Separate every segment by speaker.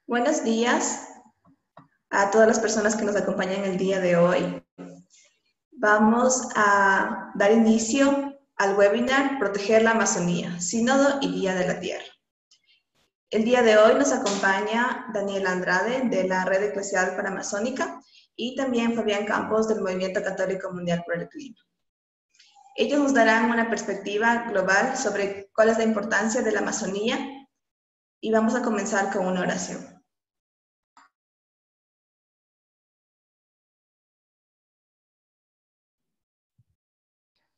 Speaker 1: Buenos días a todas las personas que nos acompañan el día de hoy. Vamos a dar inicio al webinar Proteger la Amazonía, Sínodo y Día de la Tierra. El día de hoy nos acompaña Daniela Andrade de la Red Eclesial Panamazónica y también Fabián Campos del Movimiento Católico Mundial por el Clima. Ellos nos darán una perspectiva global sobre cuál es la importancia de la Amazonía y vamos a comenzar con una oración.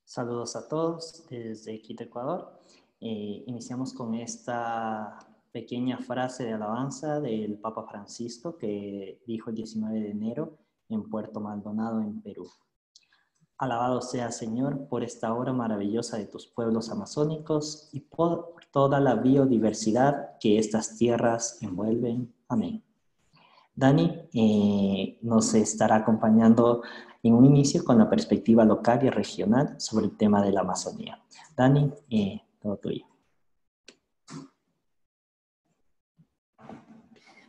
Speaker 2: Saludos a todos desde Quito, Ecuador. Iniciamos con esta pequeña frase de alabanza del Papa Francisco que dijo el 19 de enero en Puerto Maldonado, en Perú. Alabado sea, Señor, por esta obra maravillosa de tus pueblos amazónicos y por toda la biodiversidad que estas tierras envuelven. Amén. Dani nos estará acompañando en un inicio con la perspectiva local y regional sobre el tema de la Amazonía. Dani, todo tuyo.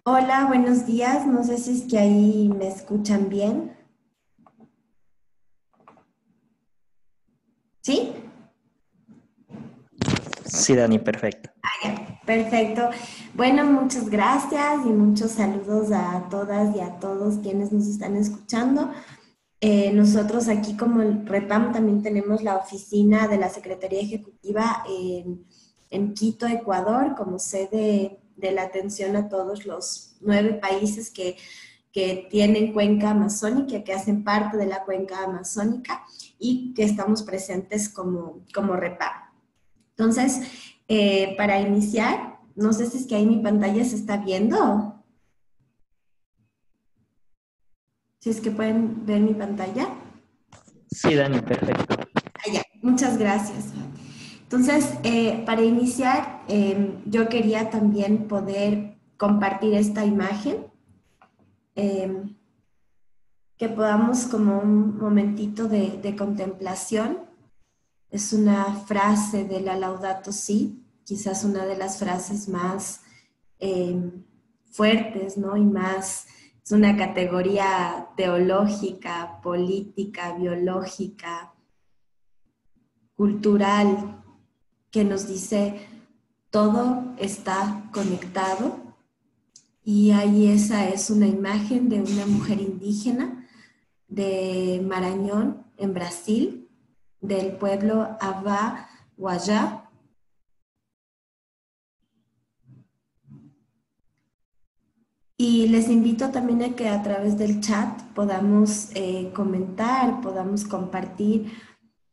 Speaker 3: Hola, buenos días. No sé si es que ahí me escuchan bien. ¿Sí?
Speaker 2: Sí, Dani, perfecto.
Speaker 3: Ya, perfecto. Bueno, muchas gracias y muchos saludos a todas y a todos quienes nos están escuchando. Nosotros aquí como el REPAM también tenemos la oficina de la Secretaría Ejecutiva en Quito, Ecuador, como sede de la atención a todos los 9 países que tienen cuenca amazónica, que hacen parte de la cuenca amazónica y que estamos presentes como REPAM. Entonces, para iniciar, no sé si es que ahí mi pantalla se está viendo. Si es que pueden ver mi pantalla.
Speaker 2: Sí, Dani, perfecto.
Speaker 3: Ya, muchas gracias. Entonces, para iniciar, yo quería también poder compartir esta imagen, que podamos como un momentito de contemplación. Es una frase de la Laudato Si, quizás una de las frases más fuertes, ¿no? Y más, es una categoría teológica, política, biológica, cultural, que nos dice todo está conectado. Y ahí esa es una imagen de una mujer indígena de Marañón, en Brasil, del pueblo Ava Guayá. Y les invito también a que a través del chat podamos comentar, podamos compartir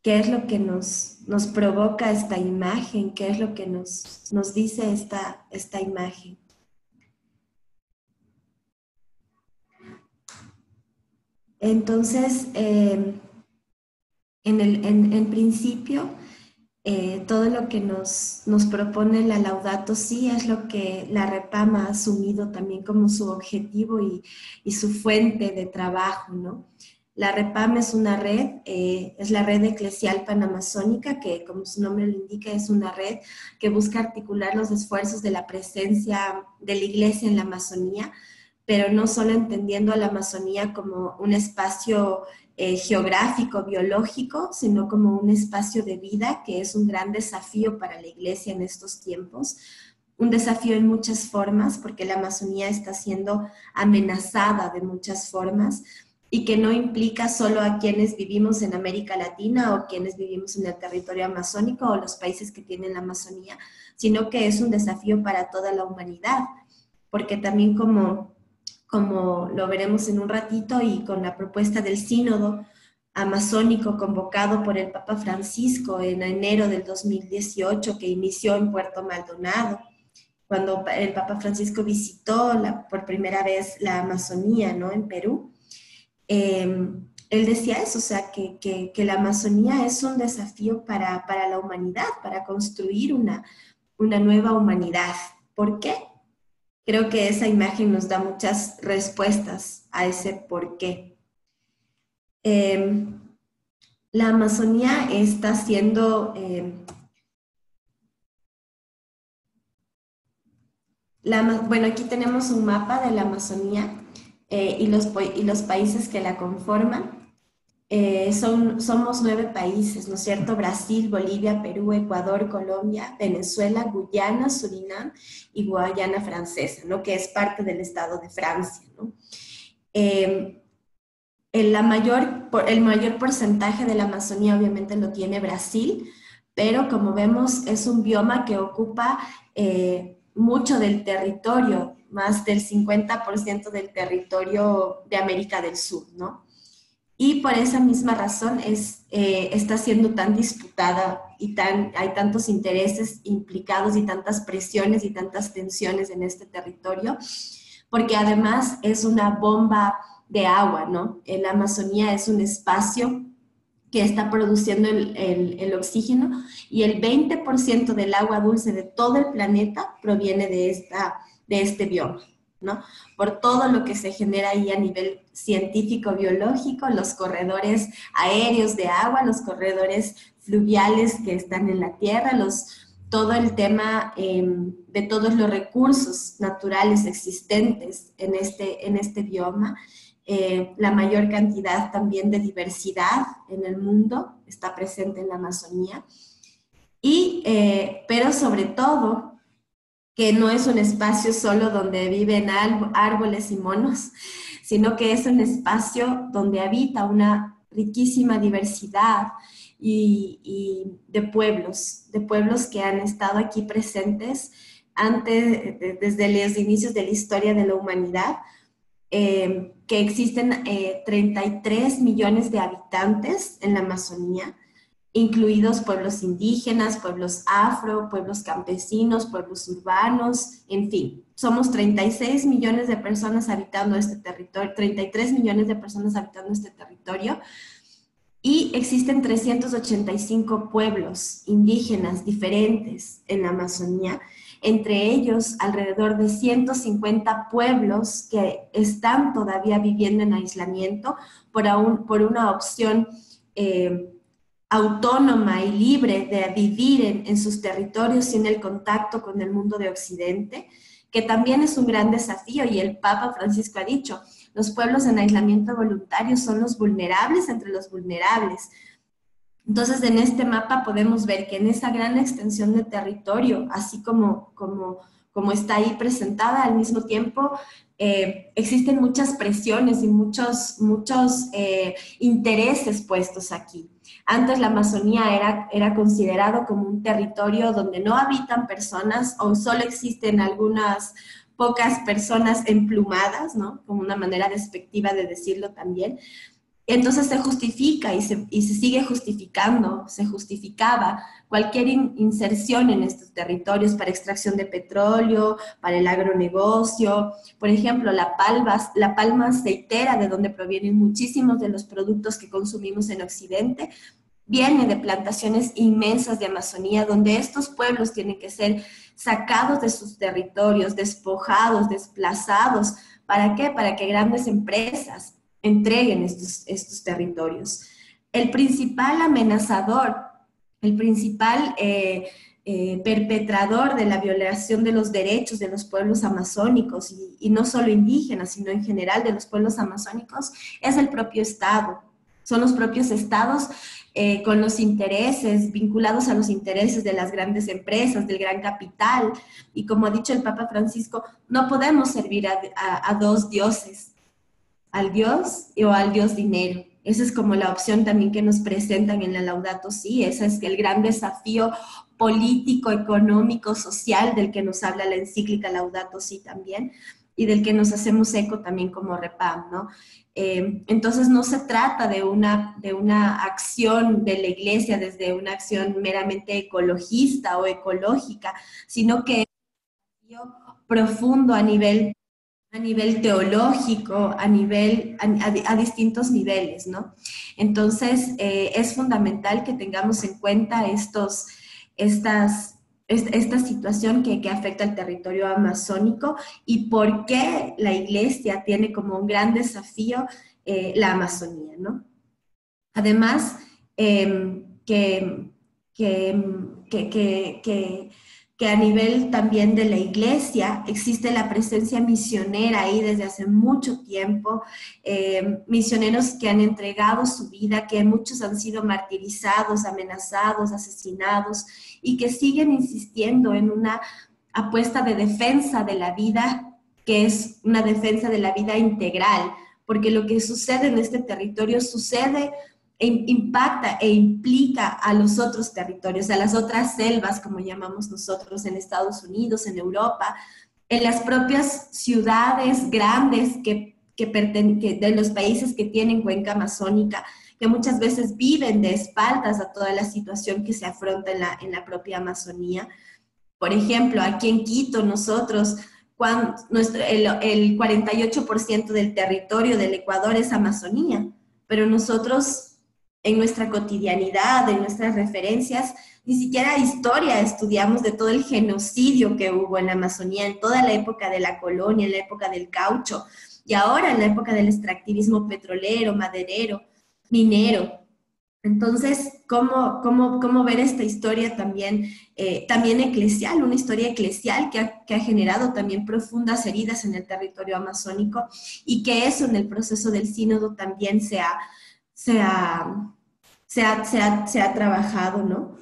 Speaker 3: qué es lo que nos provoca esta imagen, qué es lo que nos dice esta imagen. Entonces, en principio, todo lo que nos propone la Laudato Si es lo que la REPAM ha asumido también como su objetivo y su fuente de trabajo, ¿no? La REPAM es una red, es la Red Eclesial Panamazónica, que como su nombre lo indica es una red que busca articular los esfuerzos de la presencia de la Iglesia en la Amazonía, pero no solo entendiendo a la Amazonía como un espacio geográfico, biológico, sino como un espacio de vida que es un gran desafío para la Iglesia en estos tiempos. Un desafío en muchas formas, porque la Amazonía está siendo amenazada de muchas formas y que no implica solo a quienes vivimos en América Latina o quienes vivimos en el territorio amazónico o los países que tienen la Amazonía, sino que es un desafío para toda la humanidad, porque también como lo veremos en un ratito, y con la propuesta del sínodo amazónico convocado por el Papa Francisco en enero del 2018, que inició en Puerto Maldonado, cuando el Papa Francisco visitó por primera vez la Amazonía, ¿no? En Perú. Él decía eso, o sea, que la Amazonía es un desafío para la humanidad, para construir una nueva humanidad. ¿Por qué? Creo que esa imagen nos da muchas respuestas a ese por qué. La Amazonía está siendo Bueno, aquí tenemos un mapa de la Amazonía y los países que la conforman. Somos 9 países, ¿no es cierto? Brasil, Bolivia, Perú, Ecuador, Colombia, Venezuela, Guyana, Surinam y Guayana Francesa, ¿no? Que es parte del Estado de Francia, ¿no? Eh, el mayor porcentaje de la Amazonía obviamente lo tiene Brasil, pero como vemos es un bioma que ocupa mucho del territorio, más del 50% del territorio de América del Sur, ¿no? Y por esa misma razón está siendo tan disputada y hay tantos intereses implicados y tantas presiones y tantas tensiones en este territorio, porque además es una bomba de agua, ¿no? La Amazonía es un espacio que está produciendo el oxígeno y el 20% del agua dulce de todo el planeta proviene de este bioma, ¿no? Por todo lo que se genera ahí a nivel científico, biológico, los corredores aéreos de agua, los corredores fluviales que están en la tierra, todo el tema de todos los recursos naturales existentes en este bioma. La mayor cantidad también de diversidad en el mundo está presente en la Amazonía. Pero sobre todo, que no es un espacio solo donde viven árboles y monos, sino que es un espacio donde habita una riquísima diversidad y de pueblos que han estado aquí presentes desde los inicios de la historia de la humanidad, que existen 33 millones de habitantes en la Amazonía, incluidos pueblos indígenas, pueblos afro, pueblos campesinos, pueblos urbanos, en fin. Somos 36 millones de personas habitando este territorio, 33 millones de personas habitando este territorio, y existen 385 pueblos indígenas diferentes en la Amazonía, entre ellos alrededor de 150 pueblos que están todavía viviendo en aislamiento por una opción autónoma y libre de vivir en sus territorios sin el contacto con el mundo de Occidente, que también es un gran desafío, y el Papa Francisco ha dicho, los pueblos en aislamiento voluntario son los vulnerables entre los vulnerables. Entonces, en este mapa podemos ver que en esa gran extensión de territorio, así como está ahí presentada, al mismo tiempo existen muchas presiones y muchos intereses puestos aquí. Antes la Amazonía era considerado como un territorio donde no habitan personas o solo existen algunas pocas personas emplumadas, ¿no? Como una manera despectiva de decirlo también. Entonces se justifica y se sigue justificando, se justificaba cualquier inserción en estos territorios para extracción de petróleo, para el agronegocio. Por ejemplo, la palma aceitera, de donde provienen muchísimos de los productos que consumimos en Occidente, viene de plantaciones inmensas de Amazonía, donde estos pueblos tienen que ser sacados de sus territorios, despojados, desplazados. ¿Para qué? Para que grandes empresas entreguen estos territorios. El principal amenazador, el principal perpetrador de la violación de los derechos de los pueblos amazónicos, y no solo indígenas, sino en general de los pueblos amazónicos, es el propio Estado. Son los propios estados con los intereses, vinculados a los intereses de las grandes empresas, del gran capital. Y como ha dicho el Papa Francisco, no podemos servir a dos dioses, al Dios o al Dios dinero. Esa es como la opción también que nos presentan en la Laudato Si. Ese es el gran desafío político, económico, social del que nos habla la encíclica Laudato Si también, y del que nos hacemos eco también como REPAM, ¿no? Entonces no se trata de una acción de la Iglesia desde una acción meramente ecologista o ecológica, sino que es un desafío profundo a nivel teológico, a distintos niveles, ¿no? Entonces, es fundamental que tengamos en cuenta esta situación que afecta al territorio amazónico y por qué la Iglesia tiene como un gran desafío la Amazonía, ¿no? Además, que que a nivel también de la iglesia existe la presencia misionera ahí desde hace mucho tiempo, misioneros que han entregado su vida, que muchos han sido martirizados, amenazados, asesinados, y que siguen insistiendo en una apuesta de defensa de la vida, que es una defensa de la vida integral, porque lo que sucede en este territorio sucede impacta e implica a los otros territorios, a las otras selvas, como llamamos nosotros en Estados Unidos, en Europa, en las propias ciudades grandes que de los países que tienen cuenca amazónica, que muchas veces viven de espaldas a toda la situación que se afronta en la propia Amazonía. Por ejemplo, aquí en Quito nosotros, el 48% del territorio del Ecuador es Amazonía, pero nosotros en nuestra cotidianidad, en nuestras referencias, ni siquiera historia estudiamos de todo el genocidio que hubo en la Amazonía, en toda la época de la colonia, en la época del caucho, y ahora en la época del extractivismo petrolero, maderero, minero. Entonces, ¿cómo ver esta historia también, también eclesial, una historia eclesial que ha generado también profundas heridas en el territorio amazónico, y que eso en el proceso del sínodo también se ha trabajado, ¿no?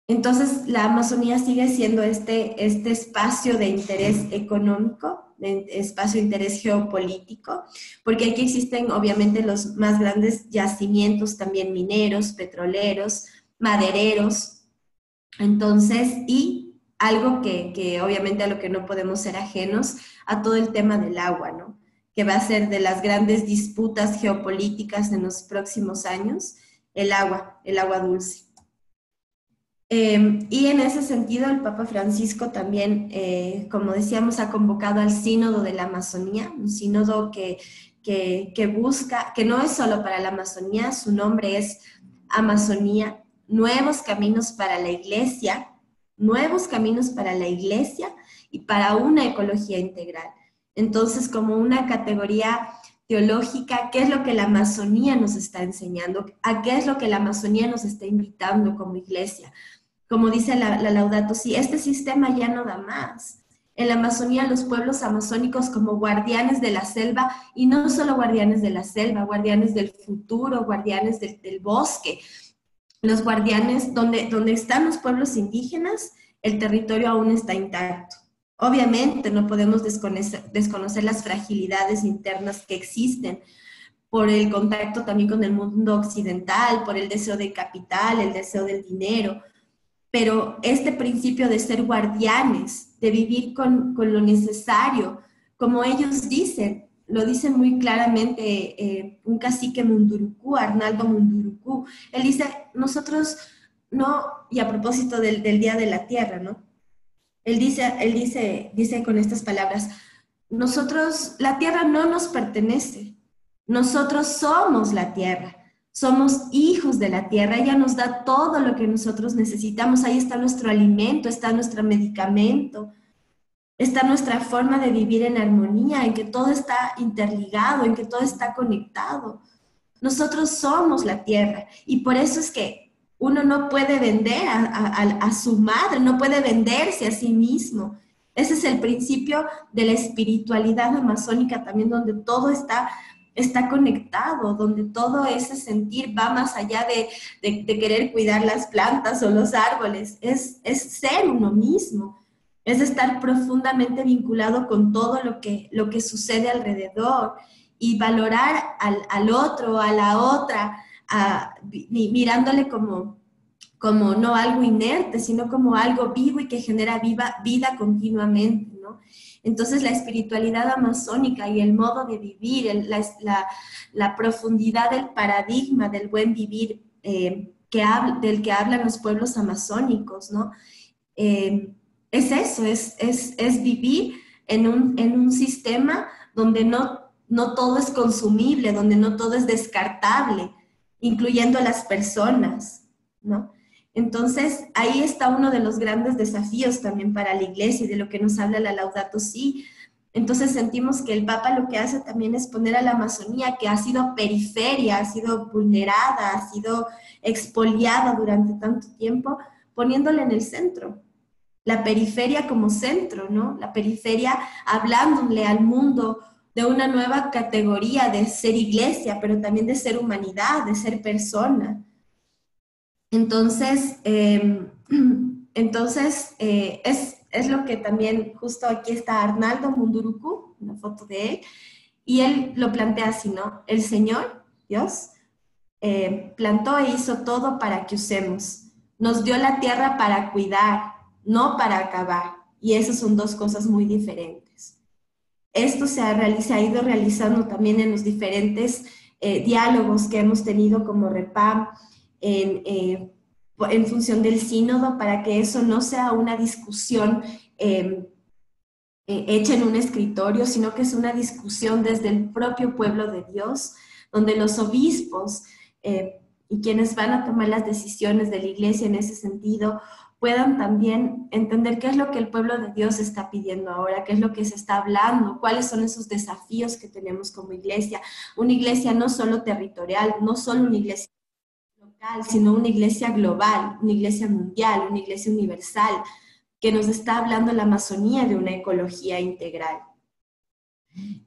Speaker 3: Entonces, la Amazonía sigue siendo este espacio de interés económico, de espacio de interés geopolítico, porque aquí existen obviamente los más grandes yacimientos también mineros, petroleros, madereros. Entonces, y algo que obviamente a lo que no podemos ser ajenos, a todo el tema del agua, ¿no? Que va a ser de las grandes disputas geopolíticas en los próximos años, el agua dulce. Y en ese sentido, el Papa Francisco también, como decíamos, ha convocado al Sínodo de la Amazonía, un sínodo que busca, que no es solo para la Amazonía, su nombre es Amazonía, nuevos caminos para la Iglesia y para una ecología integral. Entonces, como una categoría teológica, ¿qué es lo que la Amazonía nos está enseñando? ¿A qué es lo que la Amazonía nos está invitando como iglesia? Como dice la Laudato Si, este sistema ya no da más. En la Amazonía, los pueblos amazónicos como guardianes de la selva, y no solo guardianes de la selva, guardianes del futuro, guardianes del bosque, los guardianes donde están los pueblos indígenas, el territorio aún está intacto. Obviamente no podemos desconocer las fragilidades internas que existen por el contacto también con el mundo occidental, por el deseo de capital, el deseo del dinero, pero este principio de ser guardianes, de vivir con lo necesario, como ellos dicen, lo dicen muy claramente un cacique Mundurucú, Arnaldo Mundurucú, él dice, nosotros no, y a propósito del Día de la Tierra, ¿no? Él dice con estas palabras, nosotros, la tierra no nos pertenece, nosotros somos la tierra, somos hijos de la tierra, ella nos da todo lo que nosotros necesitamos, ahí está nuestro alimento, está nuestro medicamento, está nuestra forma de vivir en armonía, en que todo está interligado, en que todo está conectado. Nosotros somos la tierra y por eso es que uno no puede vender a su madre, no puede venderse a sí mismo. Ese es el principio de la espiritualidad amazónica también, donde todo está conectado, donde todo ese sentir va más allá de querer cuidar las plantas o los árboles. Es ser uno mismo, es estar profundamente vinculado con todo lo que sucede alrededor y valorar al otro, a la otra, mirándole como no algo inerte, sino como algo vivo y que genera vida continuamente, ¿no? Entonces la espiritualidad amazónica y el modo de vivir, la profundidad del paradigma del buen vivir del que hablan los pueblos amazónicos, ¿no? Es eso, es vivir en un sistema donde no todo es consumible, donde no todo es descartable, incluyendo a las personas, ¿no? Entonces, ahí está uno de los grandes desafíos también para la iglesia y de lo que nos habla la Laudato Si. Entonces sentimos que el Papa lo que hace también es poner a la Amazonía, que ha sido periferia, ha sido vulnerada, ha sido expoliada durante tanto tiempo, poniéndole en el centro. La periferia como centro, ¿no? La periferia hablándole al mundo de una nueva categoría de ser iglesia, pero también de ser humanidad, de ser persona. Entonces, es lo que también, justo aquí está Arnaldo Munduruku, una foto de él, y él lo plantea así, ¿no? El Señor, Dios, plantó e hizo todo para que usemos. Nos dio la tierra para cuidar, no para acabar. Y esas son dos cosas muy diferentes. Esto se ha ido realizando también en los diferentes diálogos que hemos tenido como REPAM en función del sínodo, para que eso no sea una discusión hecha en un escritorio, sino que es una discusión desde el propio pueblo de Dios, donde los obispos y quienes van a tomar las decisiones de la iglesia en ese sentido puedan también entender qué es lo que el pueblo de Dios está pidiendo ahora, qué es lo que se está hablando, cuáles son esos desafíos que tenemos como iglesia. Una iglesia no solo territorial, no solo una iglesia local, sino una iglesia global, una iglesia mundial, una iglesia universal, que nos está hablando la Amazonía de una ecología integral.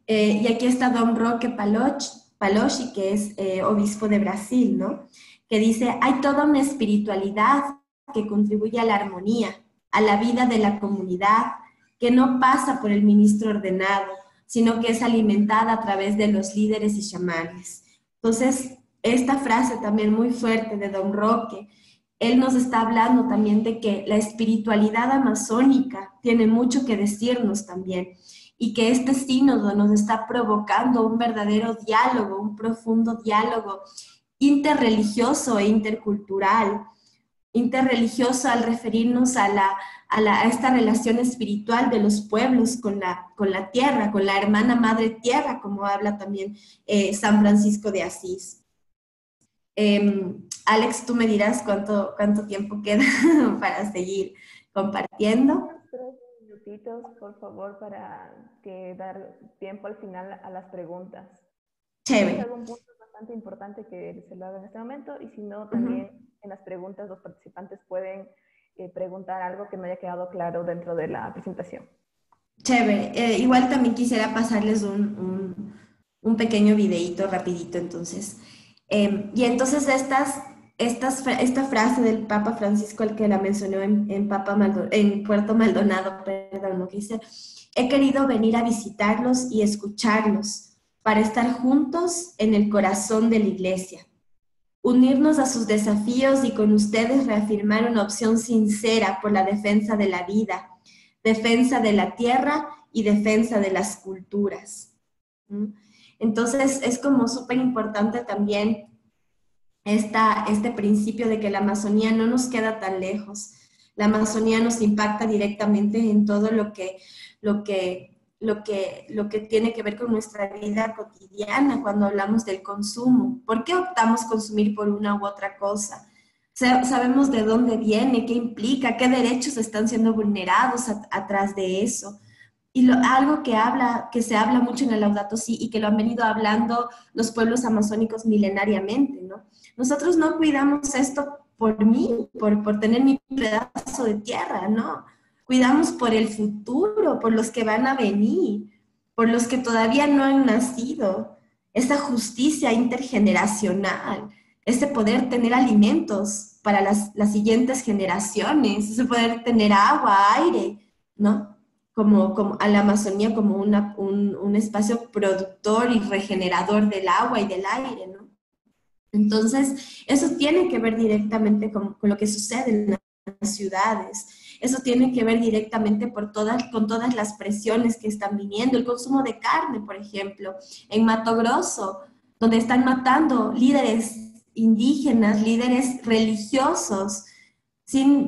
Speaker 3: Y aquí está Don Roque Palocci, que es obispo de Brasil, ¿no? Que dice, hay toda una espiritualidad que contribuye a la armonía, a la vida de la comunidad, que no pasa por el ministro ordenado, sino que es alimentada a través de los líderes y chamanes. Entonces, esta frase también muy fuerte de Don Roque, él nos está hablando también de que la espiritualidad amazónica tiene mucho que decirnos también, y que este sínodo nos está provocando un verdadero diálogo, un profundo diálogo interreligioso e intercultural. Interreligioso al referirnos a esta relación espiritual de los pueblos con la tierra, con la hermana madre tierra, como habla también San Francisco de Asís. Alex, tú me dirás cuánto tiempo queda para seguir compartiendo.
Speaker 4: 3 minutitos, por favor, para dar tiempo al final a las preguntas.
Speaker 3: Chévere.
Speaker 4: Si hay algún punto bastante importante que se lo haga en este momento, y si no, también en las preguntas los participantes pueden preguntar algo que no haya quedado claro dentro de la presentación.
Speaker 3: Chévere. Igual también quisiera pasarles un pequeño videíto rapidito, entonces. Y entonces esta frase del Papa Francisco, el que la mencionó en Puerto Maldonado, perdón, lo que dice, he querido venir a visitarlos y escucharlos para estar juntos en el corazón de la iglesia, unirnos a sus desafíos y con ustedes reafirmar una opción sincera por la defensa de la vida, defensa de la tierra y defensa de las culturas. Entonces es como súper importante también este principio de que la Amazonía no nos queda tan lejos. La Amazonía nos impacta directamente en todo lo que tiene que ver con nuestra vida cotidiana cuando hablamos del consumo. ¿Por qué optamos consumir por una u otra cosa? Sabemos de dónde viene, qué implica, qué derechos están siendo vulnerados atrás de eso. Y algo que se habla mucho en el Laudato Si y que lo han venido hablando los pueblos amazónicos milenariamente, ¿no? Nosotros no cuidamos esto por mí, por tener mi pedazo de tierra, ¿no? Cuidamos por el futuro, por los que van a venir, por los que todavía no han nacido. Esa justicia intergeneracional, ese poder tener alimentos para las siguientes generaciones, ese poder tener agua, aire, ¿no? Como a la Amazonía como un espacio productor y regenerador del agua y del aire, ¿no? Entonces, eso tiene que ver directamente con lo que sucede en las ciudades. Eso tiene que ver directamente con todas las presiones que están viniendo. El consumo de carne, por ejemplo, en Mato Grosso, donde están matando líderes indígenas, líderes religiosos, sin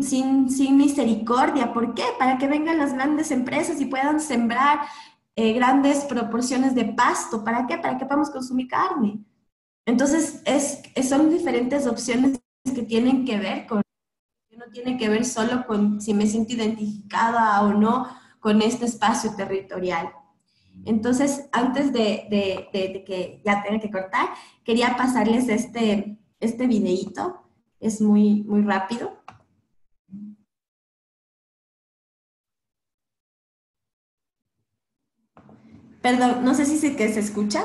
Speaker 3: misericordia. ¿Por qué? Para que vengan las grandes empresas y puedan sembrar grandes proporciones de pasto. ¿Para qué? Para que podamos consumir carne. Entonces, son diferentes opciones que tienen que ver con, no tiene que ver solo con si me siento identificada o no con este espacio territorial. Entonces, antes de que ya tenga que cortar, quería pasarles este videíto. Es muy rápido. Perdón, no sé si que se escucha.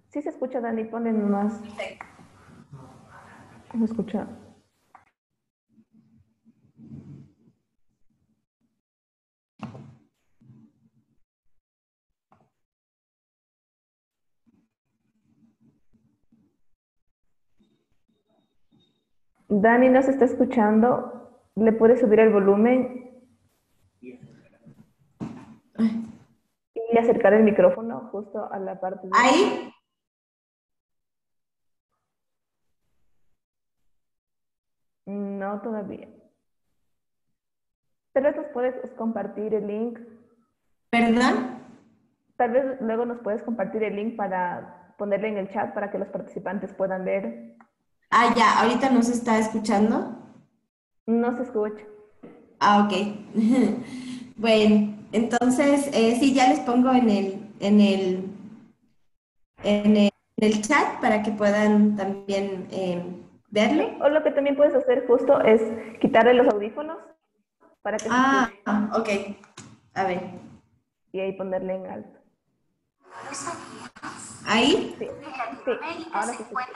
Speaker 4: Sí se escucha, Dani, ponen más. No escucha. Dani no se está escuchando. ¿Le puede subir el volumen y acercar el micrófono justo a la parte de...
Speaker 3: Ahí.
Speaker 4: No, todavía. Tal vez nos puedes compartir el link.
Speaker 3: ¿Perdón?
Speaker 4: Tal vez luego nos puedes compartir el link para ponerle en el chat para que los participantes puedan ver.
Speaker 3: Ah, ya, ahorita no se está escuchando.
Speaker 4: No se escucha.
Speaker 3: Ah, ok. Bueno, entonces, sí, ya les pongo en el chat para que puedan también verlo.
Speaker 4: Sí, o lo que también puedes hacer justo es quitarle los audífonos para que se
Speaker 3: Ah,
Speaker 4: escuche
Speaker 3: ok. A ver.
Speaker 4: y ahí ponerle en alto.
Speaker 3: Ahí.
Speaker 4: Sí, sí, ahora sí se escucha.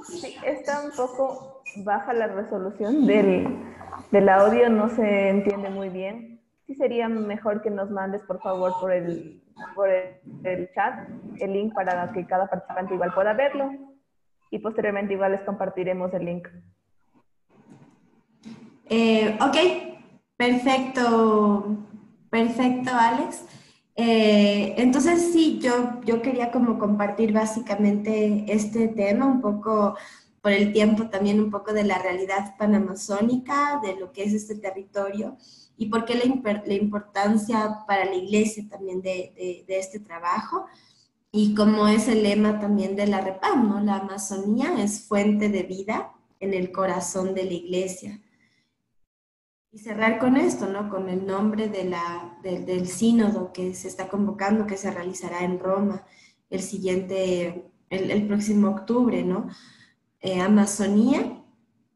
Speaker 4: Sí, está un poco baja la resolución del audio, no se entiende muy bien. Sí sería mejor que nos mandes, por favor, por el chat el link para que cada participante igual pueda verlo y posteriormente igual les compartiremos el link.
Speaker 3: Ok, perfecto, perfecto, Alex. Entonces sí, yo quería como compartir básicamente este tema, un poco por el tiempo también un poco de la realidad panamazónica, de lo que es este territorio y por qué la importancia para la iglesia también de este trabajo. Y como es el lema también de la REPAM, ¿no? La Amazonía es fuente de vida en el corazón de la iglesia. Y cerrar con esto, ¿no? Con el nombre del sínodo que se está convocando, que se realizará en Roma el próximo octubre, ¿no? Amazonía,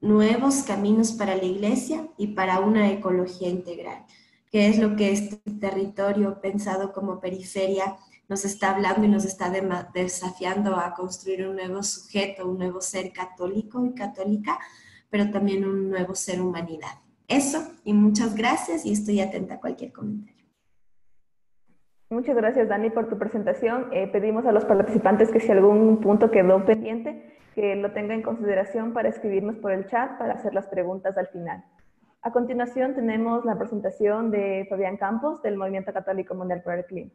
Speaker 3: nuevos caminos para la iglesia y para una ecología integral, que es lo que este territorio pensado como periferia nos está hablando y nos está desafiando a construir un nuevo sujeto, un nuevo ser católico y católica, pero también un nuevo ser humanidad. Eso, y muchas gracias y estoy atenta a cualquier comentario.
Speaker 4: Muchas gracias, Dani, por tu presentación. Pedimos a los participantes que si algún punto quedó pendiente, que lo tenga en consideración para escribirnos por el chat para hacer las preguntas al final. A continuación tenemos la presentación de Fabián Campos del Movimiento Católico Mundial por el Clima.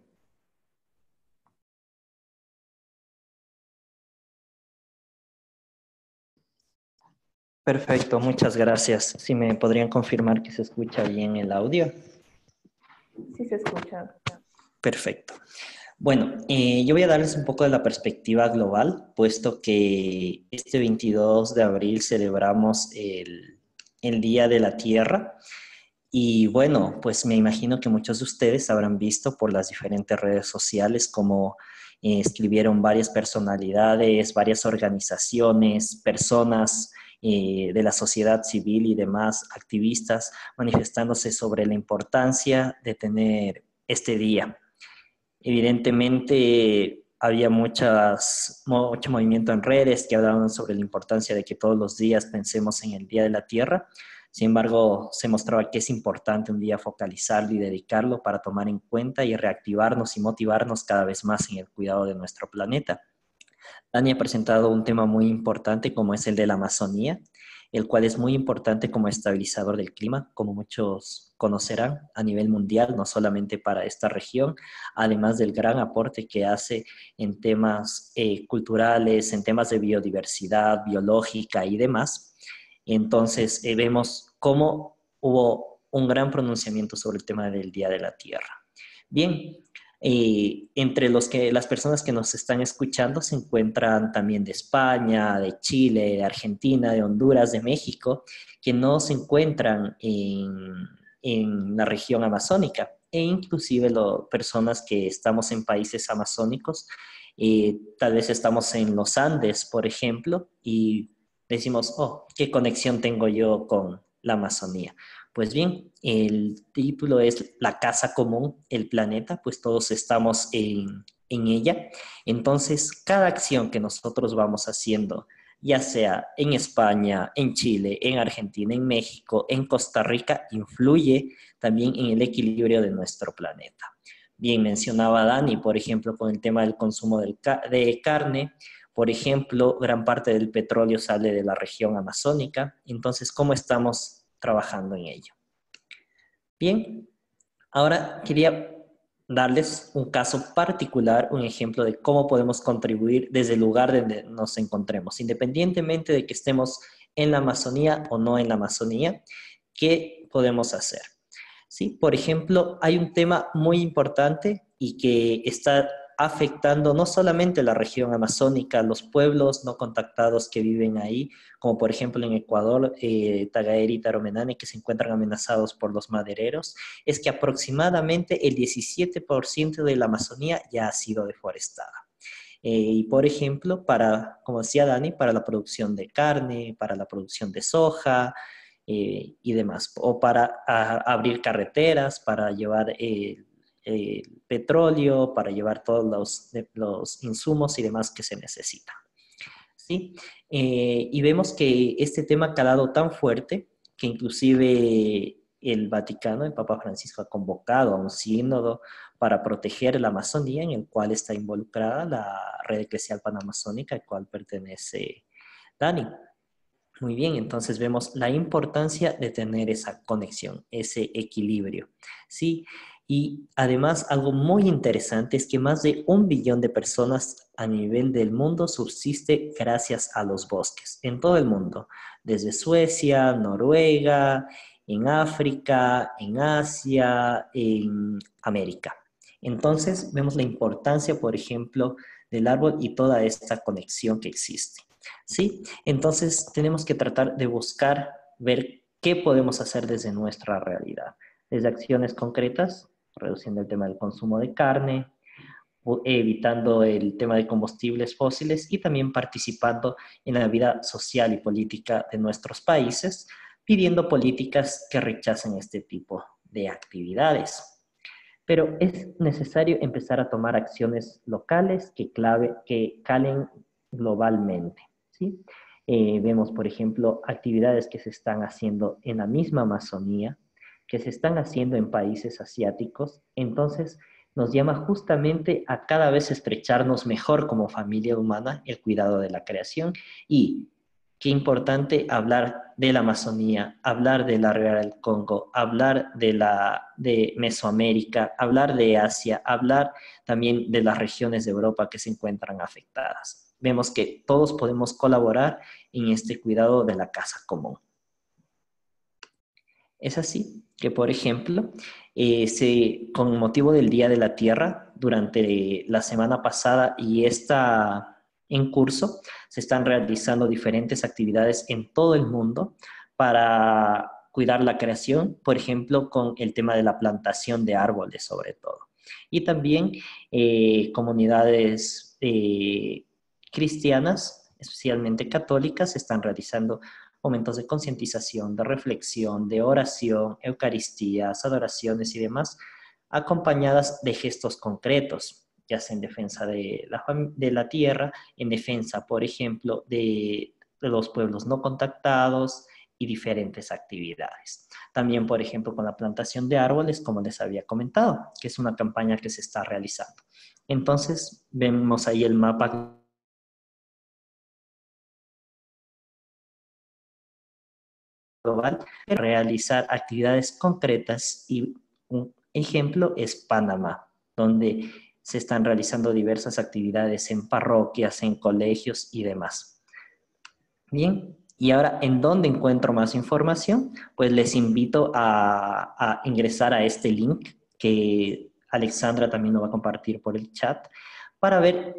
Speaker 2: Perfecto, muchas gracias. Si me podrían confirmar que se escucha bien el audio.
Speaker 4: Sí se escucha.
Speaker 2: Perfecto. Bueno, yo voy a darles un poco de la perspectiva global, puesto que este 22 de abril celebramos el Día de la Tierra. Y bueno, pues me imagino que muchos de ustedes habrán visto por las diferentes redes sociales cómo escribieron varias personalidades, varias organizaciones, personas de la sociedad civil y demás activistas manifestándose sobre la importancia de tener este día. Evidentemente había mucho movimiento en redes que hablaban sobre la importancia de que todos los días pensemos en el Día de la Tierra. Sin embargo, se mostraba que es importante un día focalizarlo y dedicarlo para tomar en cuenta y reactivarnos y motivarnos cada vez más en el cuidado de nuestro planeta. Dani ha presentado un tema muy importante como es el de la Amazonía, el cual es muy importante como estabilizador del clima, como muchos conocerán a nivel mundial, no solamente para esta región, además del gran aporte que hace en temas culturales, en temas de biodiversidad, biológica y demás. Entonces, vemos cómo hubo un gran pronunciamiento sobre el tema del Día de la Tierra. Bien, entre las personas que nos están escuchando se encuentran también de España, de Chile, de Argentina, de Honduras, de México, que no se encuentran en la región amazónica, e inclusive personas que estamos en países amazónicos, tal vez estamos en los Andes, por ejemplo, y decimos, oh, ¿qué conexión tengo yo con la Amazonía? Pues bien, el título es La Casa Común, el planeta, pues todos estamos en ella. Entonces, cada acción que nosotros vamos haciendo, ya sea en España, en Chile, en Argentina, en México, en Costa Rica, influye también en el equilibrio de nuestro planeta. Bien, mencionaba Dani, por ejemplo, con el tema del consumo de carne. Por ejemplo, gran parte del petróleo sale de la región amazónica. Entonces, ¿cómo estamos trabajando en ello? Bien, ahora quería darles un caso particular, un ejemplo de cómo podemos contribuir desde el lugar donde nos encontremos, independientemente de que estemos en la Amazonía o no en la Amazonía. ¿Qué podemos hacer? ¿Sí? Por ejemplo, hay un tema muy importante y que está afectando no solamente la región amazónica, los pueblos no contactados que viven ahí, como por ejemplo en Ecuador, Tagaeri y Taromenane, que se encuentran amenazados por los madereros, es que aproximadamente el 17% de la Amazonía ya ha sido deforestada. Y por ejemplo, como decía Dani, para la producción de carne, para la producción de soja, y demás, o para abrir carreteras, para llevar petróleo, para llevar todos los insumos y demás que se necesitan. ¿Sí? Y vemos que este tema ha calado tan fuerte que inclusive el Vaticano, el Papa Francisco, ha convocado a un sínodo para proteger la Amazonía, en el cual está involucrada la Red Eclesial Panamazónica, al cual pertenece Dani. Muy bien, entonces vemos la importancia de tener esa conexión, ese equilibrio, ¿sí? Y además algo muy interesante es que más de 1 billón de personas a nivel del mundo subsiste gracias a los bosques, en todo el mundo, desde Suecia, Noruega, en África, en Asia, en América. Entonces vemos la importancia, por ejemplo, del árbol y toda esta conexión que existe. ¿Sí? Entonces tenemos que tratar de buscar, ver qué podemos hacer desde nuestra realidad, desde acciones concretas, reduciendo el tema del consumo de carne, evitando el tema de combustibles fósiles y también participando en la vida social y política de nuestros países, pidiendo políticas que rechacen este tipo de actividades. Pero es necesario empezar a tomar acciones locales que calen globalmente. ¿Sí? Vemos, por ejemplo, actividades que se están haciendo en la misma Amazonía, que se están haciendo en países asiáticos. Entonces, nos llama justamente a cada vez estrecharnos mejor como familia humana el cuidado de la creación. Y qué importante hablar de la Amazonía, hablar de la Ribera del Congo, hablar de Mesoamérica, hablar de Asia, hablar también de las regiones de Europa que se encuentran afectadas. Vemos que todos podemos colaborar en este cuidado de la casa común. Es así que, por ejemplo, con motivo del Día de la Tierra, durante la semana pasada y esta en curso, se están realizando diferentes actividades en todo el mundo para cuidar la creación, por ejemplo, con el tema de la plantación de árboles sobre todo. Y también comunidades cristianas, especialmente católicas, están realizando momentos de concientización, de reflexión, de oración, eucaristías, adoraciones y demás, acompañadas de gestos concretos, ya sea en defensa de la tierra, en defensa, por ejemplo, de los pueblos no contactados y diferentes actividades. También, por ejemplo, con la plantación de árboles, como les había comentado, que es una campaña que se está realizando. Entonces, vemos ahí el mapa global, realizar actividades concretas y un ejemplo es Panamá, donde se están realizando diversas actividades en parroquias, en colegios y demás. Bien, Y ahora, ¿en dónde encuentro más información? Pues les invito a ingresar a este link que Alexandra también nos va a compartir por el chat para ver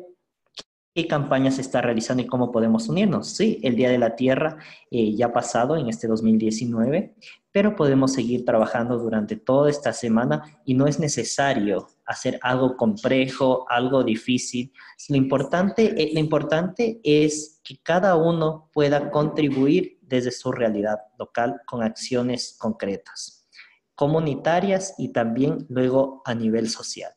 Speaker 2: qué campaña se está realizando y cómo podemos unirnos. Sí, el Día de la Tierra ya ha pasado en este 2019, pero podemos seguir trabajando durante toda esta semana y no es necesario hacer algo complejo, algo difícil. Lo importante es que cada uno pueda contribuir desde su realidad local con acciones concretas, comunitarias y también luego a nivel social.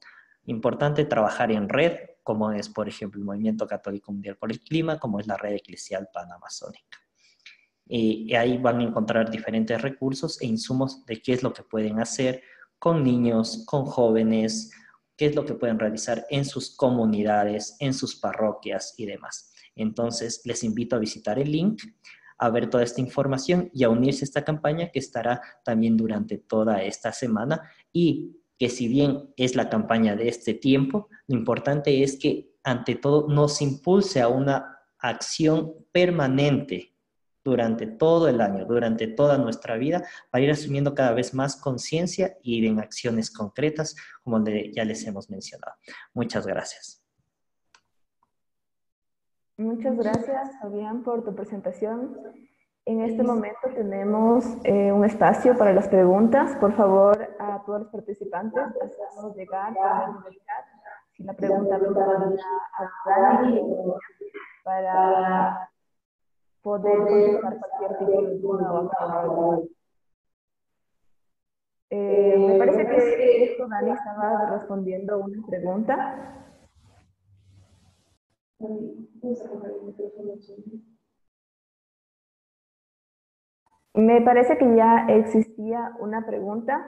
Speaker 2: Importante trabajar en red, como es, por ejemplo, el Movimiento Católico Mundial por el Clima, como es la Red Eclesial Panamazónica. Y ahí van a encontrar diferentes recursos e insumos de qué es lo que pueden hacer con niños, con jóvenes, qué es lo que pueden realizar en sus comunidades, en sus parroquias y demás. Entonces, les invito a visitar el link, a ver toda esta información y a unirse a esta campaña que estará también durante toda esta semana y que si bien es la campaña de este tiempo, lo importante es que ante todo nos impulse a una acción permanente durante todo el año, durante toda nuestra vida, para ir asumiendo cada vez más conciencia y ir en acciones concretas, como ya les hemos mencionado. Muchas gracias.
Speaker 4: Muchas gracias, Fabián, por tu presentación. En este momento tenemos un espacio para las preguntas. Por favor, a todos los participantes, hacemos llegar por el chat si la pregunta va a Dani para poder contestar cualquier tipo de duda o acción. Me parece que esto Dani estaba respondiendo una pregunta. Me parece que ya existía una pregunta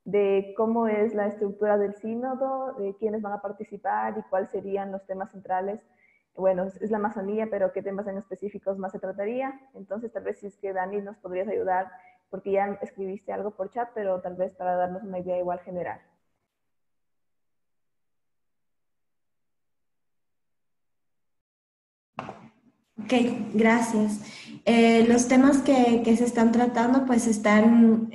Speaker 4: de cómo es la estructura del sínodo, de quiénes van a participar y cuáles serían los temas centrales. Bueno, es la Amazonía, pero qué temas en específicos más se trataría. Entonces, tal vez si es que Dani nos podrías ayudar, porque ya escribiste algo por chat, pero tal vez para darnos una idea igual general.
Speaker 3: Ok, gracias. Los temas que se están tratando pues se están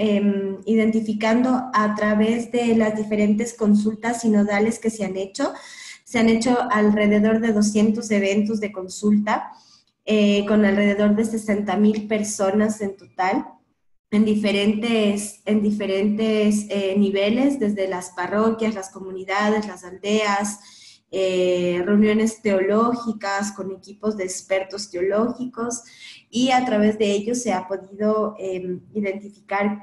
Speaker 3: identificando a través de las diferentes consultas sinodales que se han hecho. Se han hecho alrededor de 200 eventos de consulta con alrededor de 60,000 personas en total en diferentes niveles, desde las parroquias, las comunidades, las aldeas, reuniones teológicas con equipos de expertos teológicos, y a través de ellos se ha podido identificar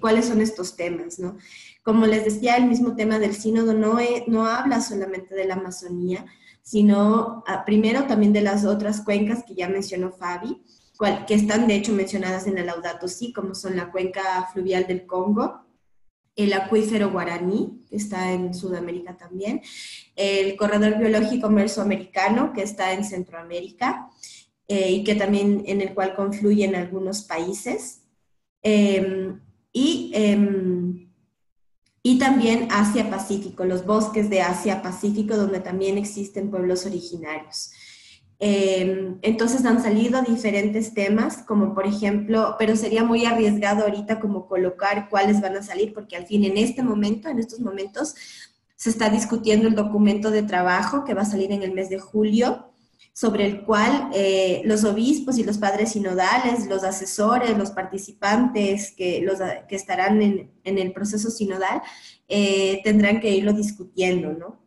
Speaker 3: cuáles son estos temas, ¿no? Como les decía, el mismo tema del sínodo no habla solamente de la Amazonía, sino primero también de las otras cuencas que ya mencionó Fabi, que están de hecho mencionadas en el Laudato Si, como son la cuenca fluvial del Congo, el acuífero guaraní, que está en Sudamérica también, el corredor biológico mesoamericano, que está en Centroamérica, y que también en el cual confluyen algunos países, y también Asia-Pacífico, los bosques de Asia-Pacífico, donde también existen pueblos originarios. Entonces han salido diferentes temas, como por ejemplo, pero sería muy arriesgado ahorita como colocar cuáles van a salir, porque al fin en estos momentos, se está discutiendo el documento de trabajo que va a salir en el mes de julio, sobre el cual los obispos y los padres sinodales, los asesores, los participantes que estarán en el proceso sinodal, tendrán que irlo discutiendo, ¿no?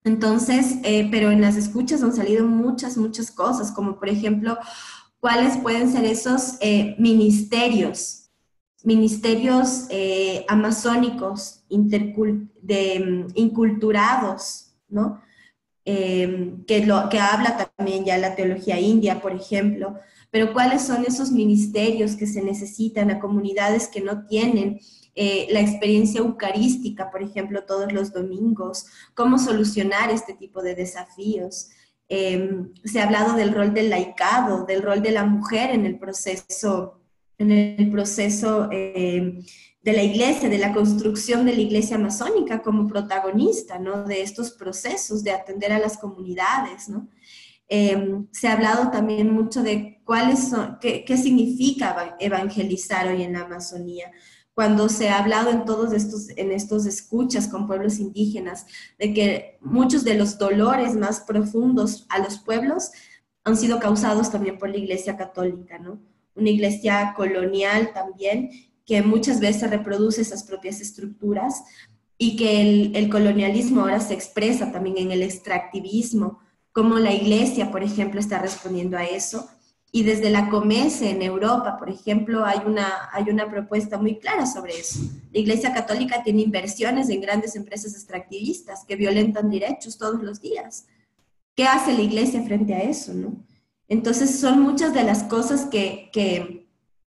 Speaker 3: Entonces, pero en las escuchas han salido muchas cosas, como por ejemplo, cuáles pueden ser esos ministerios amazónicos inculturados, ¿no? Que habla también ya la teología india, por ejemplo, pero cuáles son esos ministerios que se necesitan a comunidades que no tienen la experiencia eucarística, por ejemplo, todos los domingos, cómo solucionar este tipo de desafíos. Se ha hablado del rol del laicado, del rol de la mujer en el proceso de la iglesia, de la construcción de la iglesia amazónica como protagonista, ¿no? De estos procesos de atender a las comunidades, ¿no? se ha hablado también mucho de qué significa evangelizar hoy en la Amazonía. Cuando se ha hablado en estos escuchas con pueblos indígenas, de que muchos de los dolores más profundos a los pueblos han sido causados también por la Iglesia Católica, ¿no? Una iglesia colonial también, que muchas veces reproduce esas propias estructuras, y que el colonialismo ahora se expresa también en el extractivismo, como la iglesia, por ejemplo, está respondiendo a eso. Y desde la COMECE en Europa, por ejemplo, hay una propuesta muy clara sobre eso. La Iglesia Católica tiene inversiones en grandes empresas extractivistas que violentan derechos todos los días. ¿Qué hace la Iglesia frente a eso, no? Entonces, son muchas de las cosas que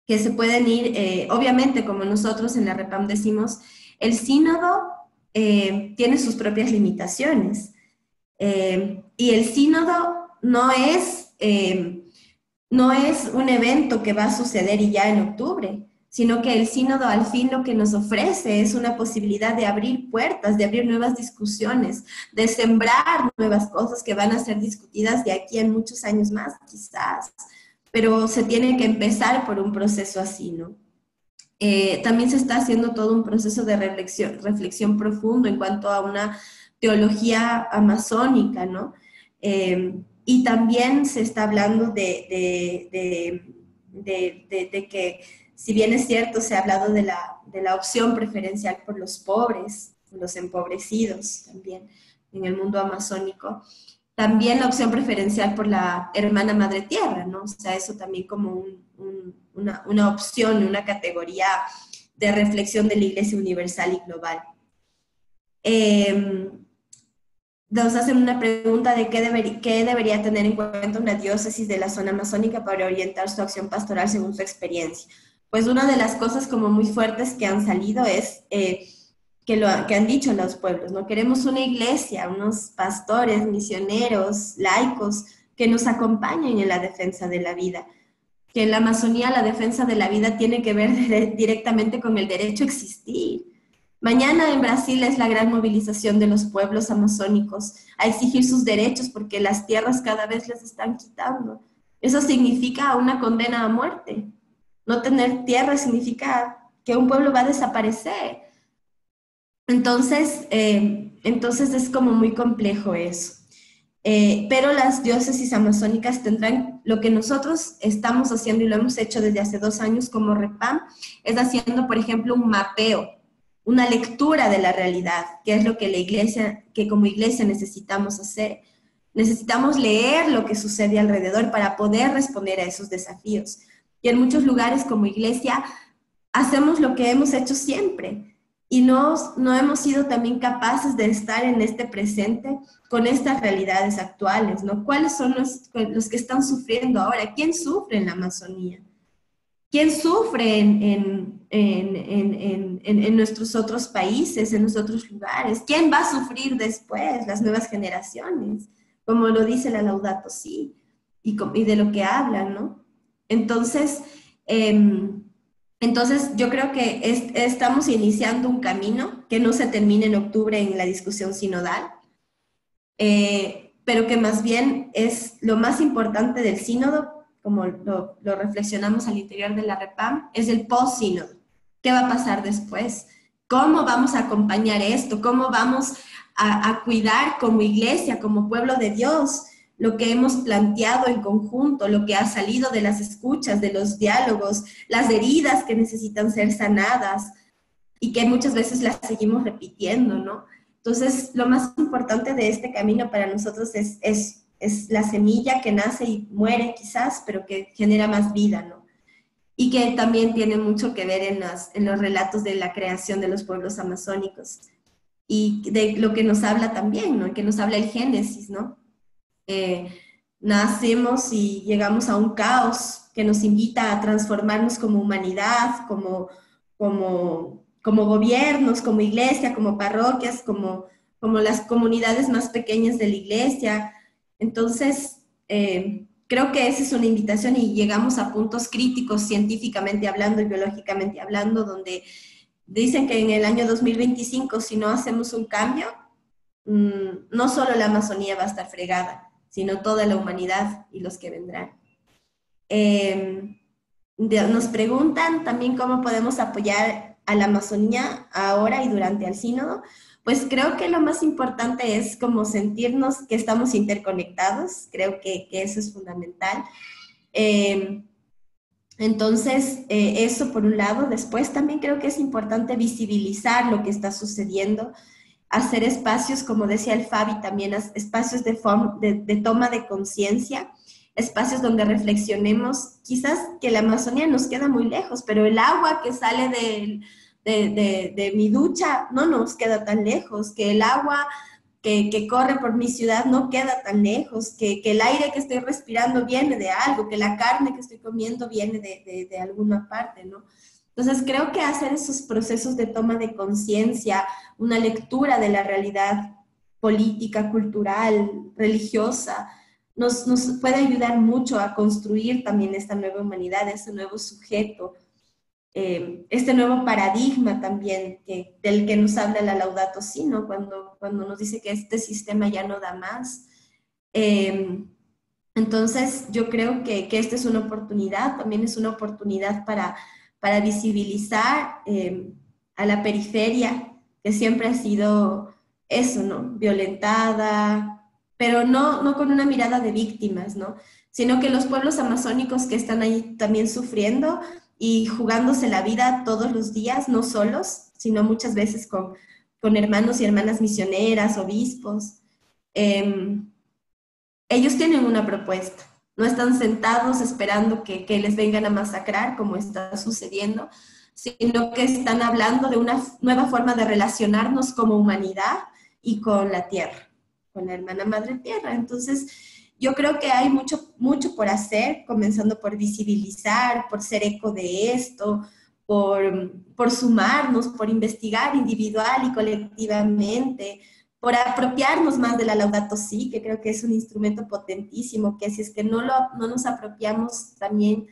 Speaker 3: se pueden ir, obviamente, como nosotros en la REPAM decimos, el sínodo tiene sus propias limitaciones. Y el sínodo no es un evento que va a suceder y ya en octubre, sino que el sínodo al fin lo que nos ofrece es una posibilidad de abrir puertas, de abrir nuevas discusiones, de sembrar nuevas cosas que van a ser discutidas de aquí en muchos años más, quizás, pero se tiene que empezar por un proceso así, ¿no? También se está haciendo todo un proceso de reflexión profundo en cuanto a una teología amazónica, ¿no? Y también se está hablando de que, si bien es cierto, se ha hablado de la opción preferencial por los pobres, los empobrecidos también en el mundo amazónico, también la opción preferencial por la hermana madre tierra, ¿no? O sea, eso también como una opción, una categoría de reflexión de la Iglesia universal y global. Nos hacen una pregunta de qué debería tener en cuenta una diócesis de la zona amazónica para orientar su acción pastoral según su experiencia. Pues una de las cosas como muy fuertes que han salido es que han dicho los pueblos, ¿no? Queremos una iglesia, unos pastores, misioneros, laicos, que nos acompañen en la defensa de la vida. Que en la Amazonía la defensa de la vida tiene que ver directamente con el derecho a existir. Mañana en Brasil es la gran movilización de los pueblos amazónicos a exigir sus derechos porque las tierras cada vez les están quitando. Eso significa una condena a muerte. No tener tierra significa que un pueblo va a desaparecer. Entonces es como muy complejo eso. Pero las diócesis amazónicas tendrán lo que nosotros estamos haciendo y lo hemos hecho desde hace 2 años como REPAM, es haciendo, por ejemplo, un mapeo, una lectura de la realidad, que es lo que como iglesia necesitamos hacer. Necesitamos leer lo que sucede alrededor para poder responder a esos desafíos. Y en muchos lugares como iglesia hacemos lo que hemos hecho siempre, y no hemos sido también capaces de estar en este presente con estas realidades actuales, ¿no? ¿Cuáles son los que están sufriendo ahora? ¿Quién sufre en la Amazonía? ¿Quién sufre en nuestros otros países, en nuestros otros lugares? ¿Quién va a sufrir después? Las nuevas generaciones, como lo dice la Laudato Si, y de lo que hablan, ¿no? Entonces yo creo que estamos iniciando un camino que no se termina en octubre en la discusión sinodal, pero que más bien es lo más importante del sínodo, como lo reflexionamos al interior de la REPAM, es el post-sínodo. ¿Qué va a pasar después? ¿Cómo vamos a acompañar esto? ¿Cómo vamos a cuidar como iglesia, como pueblo de Dios, lo que hemos planteado en conjunto, lo que ha salido de las escuchas, de los diálogos, las heridas que necesitan ser sanadas y que muchas veces las seguimos repitiendo, ¿no? Entonces, lo más importante de este camino para nosotros es la semilla que nace y muere quizás, pero que genera más vida, ¿no? Y que también tiene mucho que ver en los relatos de la creación de los pueblos amazónicos y de lo que nos habla también, ¿no? Que nos habla el Génesis, ¿no? Nacemos y llegamos a un caos que nos invita a transformarnos como humanidad, como gobiernos, como iglesia, como parroquias, como las comunidades más pequeñas de la iglesia. Entonces, creo que esa es una invitación y llegamos a puntos críticos científicamente hablando y biológicamente hablando, donde dicen que en el año 2025, si no hacemos un cambio, no solo la Amazonía va a estar fregada, sino toda la humanidad y los que vendrán. Nos preguntan también cómo podemos apoyar a la Amazonía ahora y durante el sínodo. Pues creo que lo más importante es como sentirnos que estamos interconectados, creo que eso es fundamental. Entonces, eso por un lado. Después también creo que es importante visibilizar lo que está sucediendo, hacer espacios, como decía el Fabi también, espacios de toma de conciencia, espacios donde reflexionemos, quizás que la Amazonía nos queda muy lejos, pero el agua que sale de mi ducha no nos queda tan lejos, que el agua que corre por mi ciudad no queda tan lejos, que el aire que estoy respirando viene de algo, que la carne que estoy comiendo viene de alguna parte, ¿no? Entonces creo que hacer esos procesos de toma de conciencia, una lectura de la realidad política, cultural, religiosa, nos puede ayudar mucho a construir también esta nueva humanidad, este nuevo sujeto, este nuevo paradigma también del que nos habla la Laudato Si, ¿no? Cuando nos dice que este sistema ya no da más. Entonces, yo creo que esta es una oportunidad, también es una oportunidad para visibilizar a la periferia, que siempre ha sido eso, ¿no? Violentada, pero no con una mirada de víctimas, ¿no? Sino que los pueblos amazónicos que están ahí también sufriendo y jugándose la vida todos los días, no solos, sino muchas veces con hermanos y hermanas misioneras, obispos. Ellos tienen una propuesta, no están sentados esperando que les vengan a masacrar como está sucediendo, sino que están hablando de una nueva forma de relacionarnos como humanidad y con la tierra, con la hermana madre tierra. Entonces, yo creo que hay mucho por comenzando por visibilizar, por ser eco de esto, por sumarnos, por investigar individual y colectivamente, por apropiarnos más de la Laudato Si, que creo que es un instrumento potentísimo, que si es que no nos apropiamos también,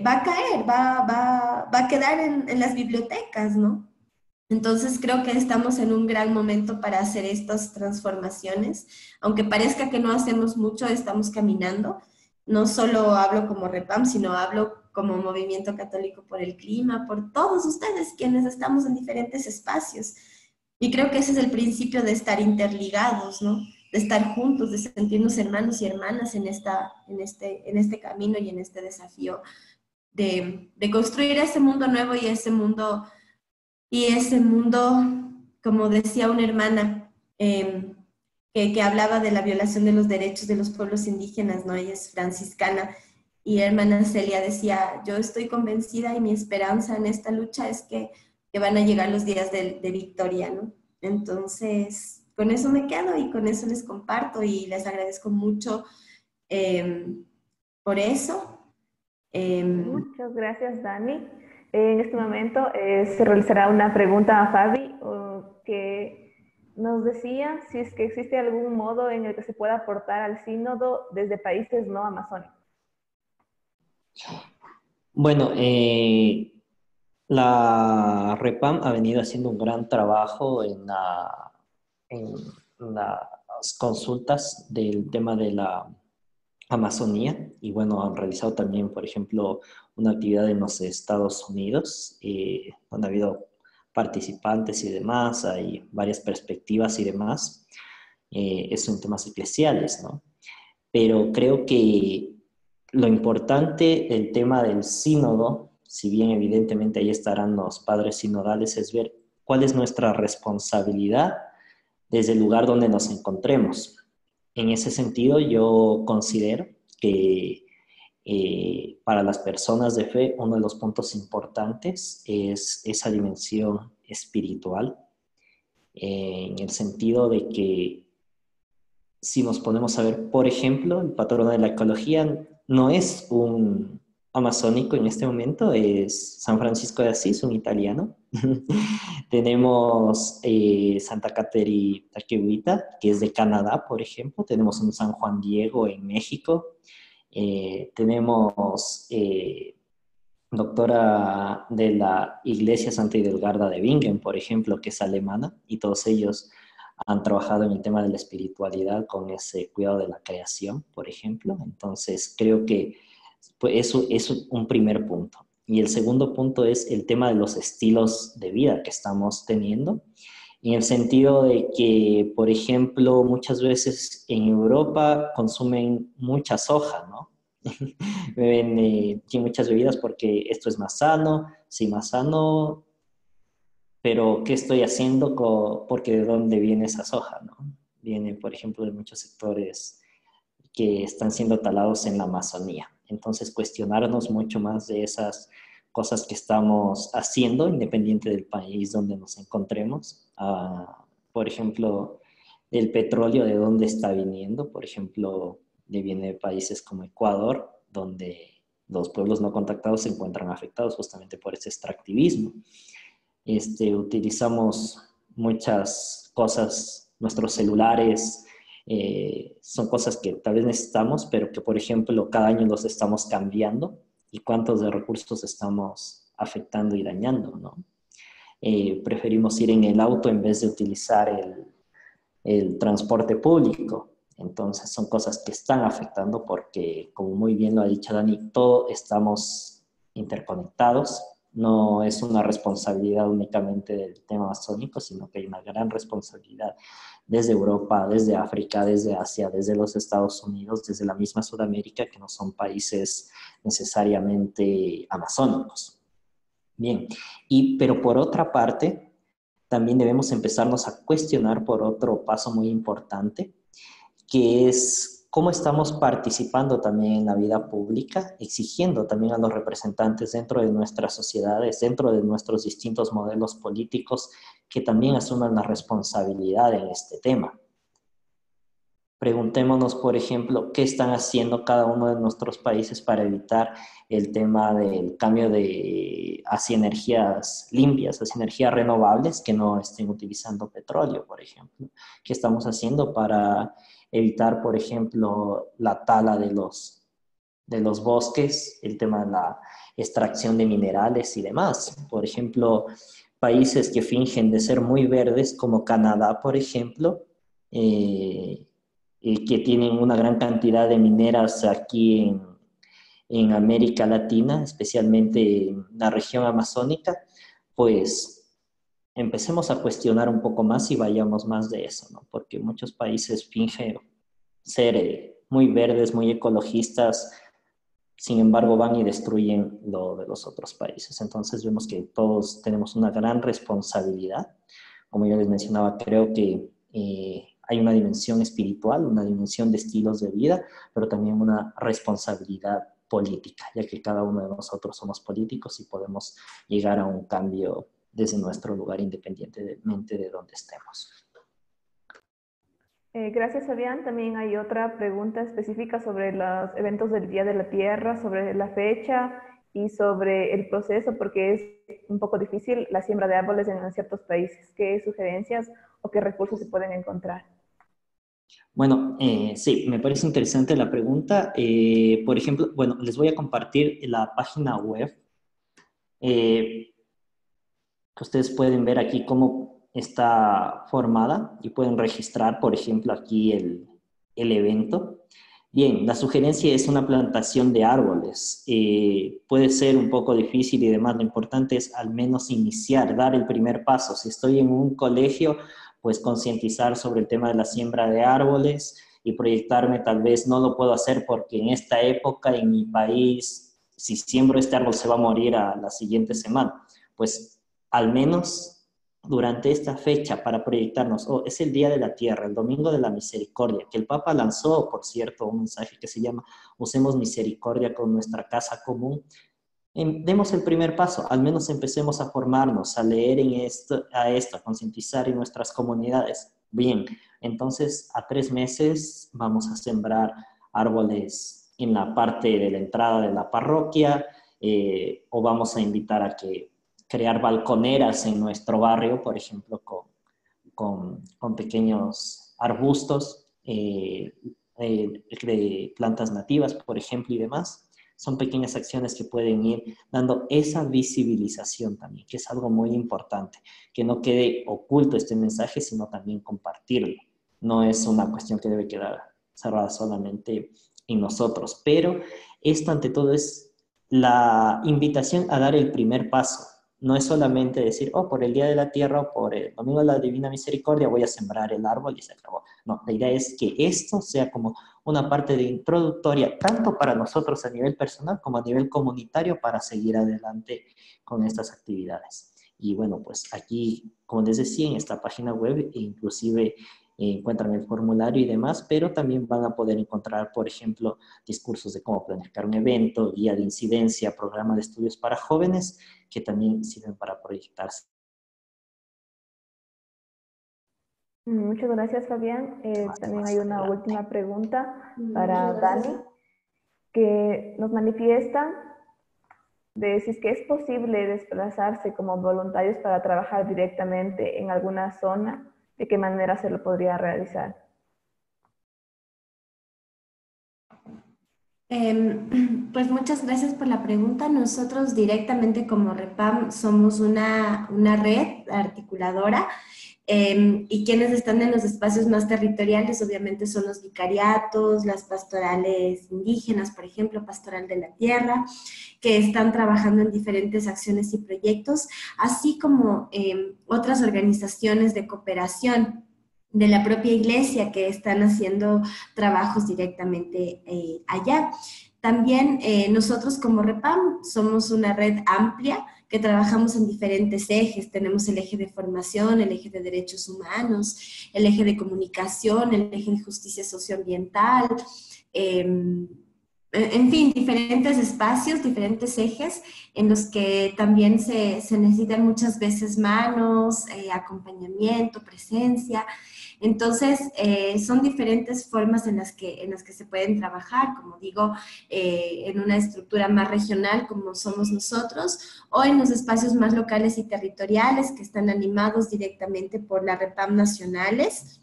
Speaker 3: va a caer, va a quedar en las bibliotecas, ¿no? Entonces creo que estamos en un gran momento para hacer estas transformaciones. Aunque parezca que no hacemos mucho, estamos caminando. No solo hablo como REPAM, sino hablo como Movimiento Católico por el Clima, por todos ustedes quienes estamos en diferentes espacios. Y creo que ese es el principio de estar interligados, ¿no? De estar juntos, de sentirnos hermanos y hermanas en este camino y en este desafío de construir ese mundo nuevo y ese mundo, como decía una hermana, que hablaba de la violación de los derechos de los pueblos indígenas, ¿no? Ella es franciscana, y hermana Celia decía, yo estoy convencida y mi esperanza en esta lucha es que van a llegar los días de victoria, ¿no? Entonces, con eso me quedo y con eso les comparto y les agradezco mucho por eso.
Speaker 4: Muchas gracias, Dani. En este momento se realizará una pregunta a Fabi que nos decía si es que existe algún modo en el que se pueda aportar al sínodo desde países no amazónicos.
Speaker 2: Bueno, la REPAM ha venido haciendo un gran trabajo en las consultas del tema de la Amazonía y bueno, han realizado también, por ejemplo, una actividad en los Estados Unidos, donde ha habido participantes y demás, hay varias perspectivas y demás, eso en temas eclesiales, ¿no? Pero creo que lo importante, el tema del sínodo, si bien evidentemente ahí estarán los padres sinodales, es ver cuál es nuestra responsabilidad desde el lugar donde nos encontremos. En ese sentido, yo considero que para las personas de fe, uno de los puntos importantes es esa dimensión espiritual, en el sentido de que si nos ponemos a ver, por ejemplo, el patrono de la ecología no es un amazónico en este momento, es San Francisco de Asís, un italiano. Tenemos Santa Caterina Taquehuita, que es de Canadá, por ejemplo. Tenemos un San Juan Diego en México. Tenemos doctora de la Iglesia Santa Hidelgarda de Bingen, por ejemplo, que es alemana, y todos ellos han trabajado en el tema de la espiritualidad con ese cuidado de la creación, por ejemplo. Entonces, creo que pues, eso es un primer punto. Y el segundo punto es el tema de los estilos de vida que estamos teniendo, en el sentido de que, por ejemplo, muchas veces en Europa consumen mucha soja, ¿no? Beben muchas bebidas porque esto es más sano, sí, más sano, pero ¿qué estoy haciendo? Porque ¿de dónde viene esa soja, no? Viene, por ejemplo, de muchos sectores que están siendo talados en la Amazonía. Entonces, cuestionarnos mucho más de esas cosas que estamos haciendo, independiente del país donde nos encontremos. Por ejemplo, el petróleo, ¿de dónde está viniendo? Por ejemplo, viene de países como Ecuador, donde los pueblos no contactados se encuentran afectados justamente por ese extractivismo. Utilizamos muchas cosas, nuestros celulares, son cosas que tal vez necesitamos, pero que, por ejemplo, cada año los estamos cambiando y cuántos de recursos estamos afectando y dañando, ¿no? Preferimos ir en el auto en vez de utilizar el transporte público. Entonces son cosas que están afectando porque, como muy bien lo ha dicho Dani, todos estamos interconectados. No es una responsabilidad únicamente del tema amazónico, sino que hay una gran responsabilidad desde Europa, desde África, desde Asia, desde los Estados Unidos, desde la misma Sudamérica, que no son países necesariamente amazónicos. Bien, pero por otra parte, también debemos empezarnos a cuestionar por otro paso muy importante, que es cómo estamos participando también en la vida pública, exigiendo también a los representantes dentro de nuestras sociedades, dentro de nuestros distintos modelos políticos, que también asuman la responsabilidad en este tema. Preguntémonos, por ejemplo, qué están haciendo cada uno de nuestros países para evitar el tema del cambio hacia energías limpias, hacia energías renovables que no estén utilizando petróleo, por ejemplo. ¿Qué estamos haciendo para evitar, por ejemplo, la tala de los bosques, el tema de la extracción de minerales y demás? Por ejemplo, países que fingen de ser muy verdes, como Canadá, por ejemplo, que tienen una gran cantidad de mineras aquí en América Latina, especialmente en la región amazónica, pues empecemos a cuestionar un poco más y vayamos más de eso, ¿no? Porque muchos países fingen ser muy verdes, muy ecologistas, sin embargo van y destruyen lo de los otros países. Entonces vemos que todos tenemos una gran responsabilidad. Como yo les mencionaba, creo que hay una dimensión espiritual, una dimensión de estilos de vida, pero también una responsabilidad política, ya que cada uno de nosotros somos políticos y podemos llegar a un cambio desde nuestro lugar independientemente de donde estemos.
Speaker 4: Gracias, Fabián. También hay otra pregunta específica sobre los eventos del Día de la Tierra, sobre la fecha y sobre el proceso, porque es un poco difícil la siembra de árboles en ciertos países. ¿Qué sugerencias o qué recursos se pueden encontrar?
Speaker 2: Bueno, sí, me parece interesante la pregunta. Por ejemplo, bueno, les voy a compartir la página web. Ustedes pueden ver aquí cómo está formada y pueden registrar, por ejemplo, aquí el evento. Bien, la sugerencia es una plantación de árboles. Puede ser un poco difícil y demás. Lo importante es al menos iniciar, dar el primer paso. Si estoy en un colegio, pues concientizar sobre el tema de la siembra de árboles y proyectarme. Tal vez no lo puedo hacer porque en esta época, en mi país, si siembro este árbol se va a morir a la siguiente semana. Pues al menos durante esta fecha para proyectarnos, es el Día de la Tierra, el Domingo de la Misericordia, que el Papa lanzó, por cierto, un mensaje que se llama "Usemos misericordia con nuestra casa común". Demos el primer paso, al menos empecemos a formarnos, a leer a concientizar en nuestras comunidades. Bien, entonces a 3 meses vamos a sembrar árboles en la parte de la entrada de la parroquia, o vamos a invitar a crear balconeras en nuestro barrio, por ejemplo, con pequeños arbustos de plantas nativas, por ejemplo, y demás. son pequeñas acciones que pueden ir dando esa visibilización también, que es algo muy importante, que no quede oculto este mensaje, sino también compartirlo. No es una cuestión que debe quedar cerrada solamente en nosotros, pero esto ante todo es la invitación a dar el primer paso. No es solamente decir, oh, por el Día de la Tierra o por el Domingo de la Divina Misericordia voy a sembrar el árbol y se acabó. No, la idea es que esto sea como una parte de introductoria, tanto para nosotros a nivel personal como a nivel comunitario para seguir adelante con estas actividades. Y bueno, pues aquí, como les decía, en esta página web, inclusive encuentran el formulario y demás, pero también van a poder encontrar, por ejemplo, discursos de cómo planificar un evento, guía de incidencia, programa de estudios para jóvenes, que también sirven para proyectarse.
Speaker 4: Muchas gracias, Fabián. También hay una última pregunta para Dani, que nos manifiestan de si es que es posible desplazarse como voluntarios para trabajar directamente en alguna zona, de qué manera se lo podría realizar.
Speaker 3: Pues muchas gracias por la pregunta. Nosotros directamente como REPAM somos una red articuladora y quienes están en los espacios más territoriales obviamente son los vicariatos, las pastorales indígenas, por ejemplo, Pastoral de la Tierra, que están trabajando en diferentes acciones y proyectos, así como otras organizaciones de cooperación de la propia iglesia que están haciendo trabajos directamente allá. También nosotros como REPAM somos una red amplia que trabajamos en diferentes ejes. Tenemos el eje de formación, el eje de derechos humanos, el eje de comunicación, el eje de justicia socioambiental, en fin, diferentes espacios, diferentes ejes en los que también se necesitan muchas veces manos, acompañamiento, presencia. Entonces, son diferentes formas en las que se pueden trabajar, como digo, en una estructura más regional como somos nosotros, o en los espacios más locales y territoriales que están animados directamente por la REPAM nacionales,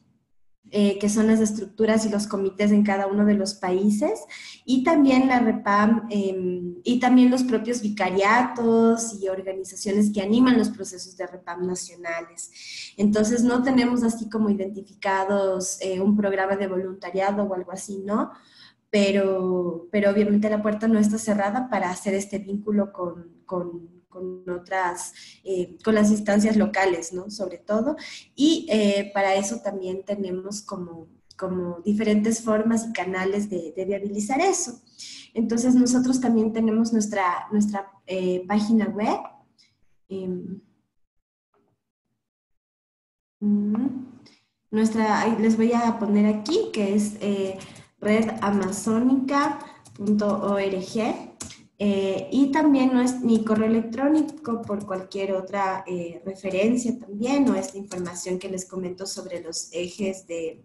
Speaker 3: que son las estructuras y los comités en cada uno de los países, y también la REPAM, y también los propios vicariatos y organizaciones que animan los procesos de REPAM nacionales. Entonces, no tenemos así como identificados un programa de voluntariado o algo así, ¿no? Pero obviamente la puerta no está cerrada para hacer este vínculo con otras, con las instancias locales, ¿no? Sobre todo. Y para eso también tenemos como diferentes formas y canales de viabilizar eso. Entonces nosotros también tenemos nuestra página web. Les voy a poner aquí, que es redamazónica.org. Y también mi correo electrónico por cualquier otra referencia también, o esta información que les comento sobre los ejes de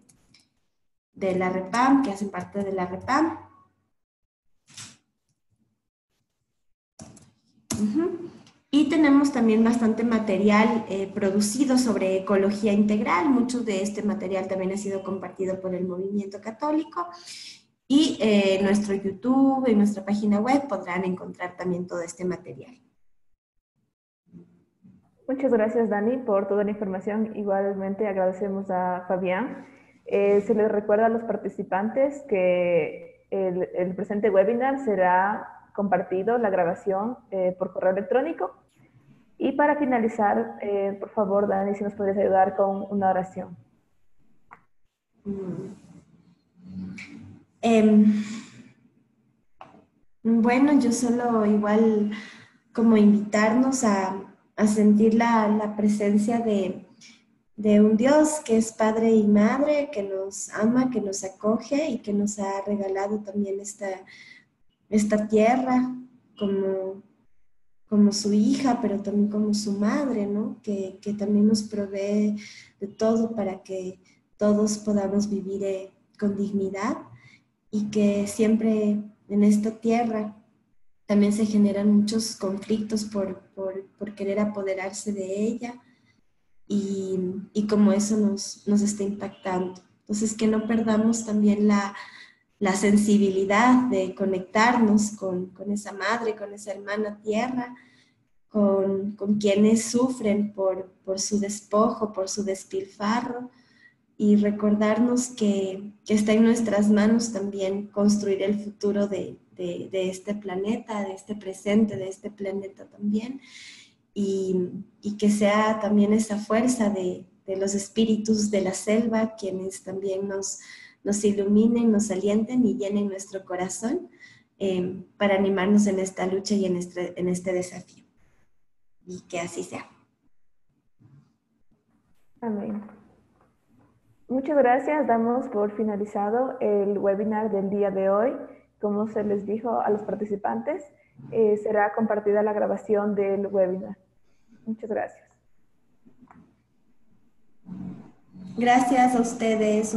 Speaker 3: la REPAM, que hacen parte de la REPAM. Y tenemos también bastante material producido sobre ecología integral. Mucho de este material también ha sido compartido por el movimiento católico. Y en nuestro YouTube, en nuestra página web, podrán encontrar también todo este material.
Speaker 4: Muchas gracias, Dani, por toda la información. Igualmente agradecemos a Fabián. Se les recuerda a los participantes que el presente webinar será compartido, la grabación, por correo electrónico. Y para finalizar, por favor, Dani, si nos podrías ayudar con una oración.
Speaker 3: Bueno, yo solo igual como invitarnos a sentir la presencia de un Dios que es Padre y Madre, que nos ama, que nos acoge y que nos ha regalado también esta tierra como su hija, pero también como su madre, ¿no? Que también nos provee de todo para que todos podamos vivir con dignidad, y que siempre en esta tierra también se generan muchos conflictos por querer apoderarse de ella, y como eso nos está impactando. Entonces, que no perdamos también la sensibilidad de conectarnos con esa madre, con esa hermana tierra, con quienes sufren por su despojo, por su despilfarro, y recordarnos que está en nuestras manos también construir el futuro de este planeta, de este presente, de este planeta también, y que sea también esa fuerza de los espíritus de la selva quienes también nos iluminen, nos alienten y llenen nuestro corazón para animarnos en esta lucha y en este desafío. Y que así sea.
Speaker 4: Amén. Muchas gracias. Damos por finalizado el webinar del día de hoy. Como se les dijo a los participantes, será compartida la grabación del webinar. Muchas gracias.
Speaker 3: Gracias a ustedes.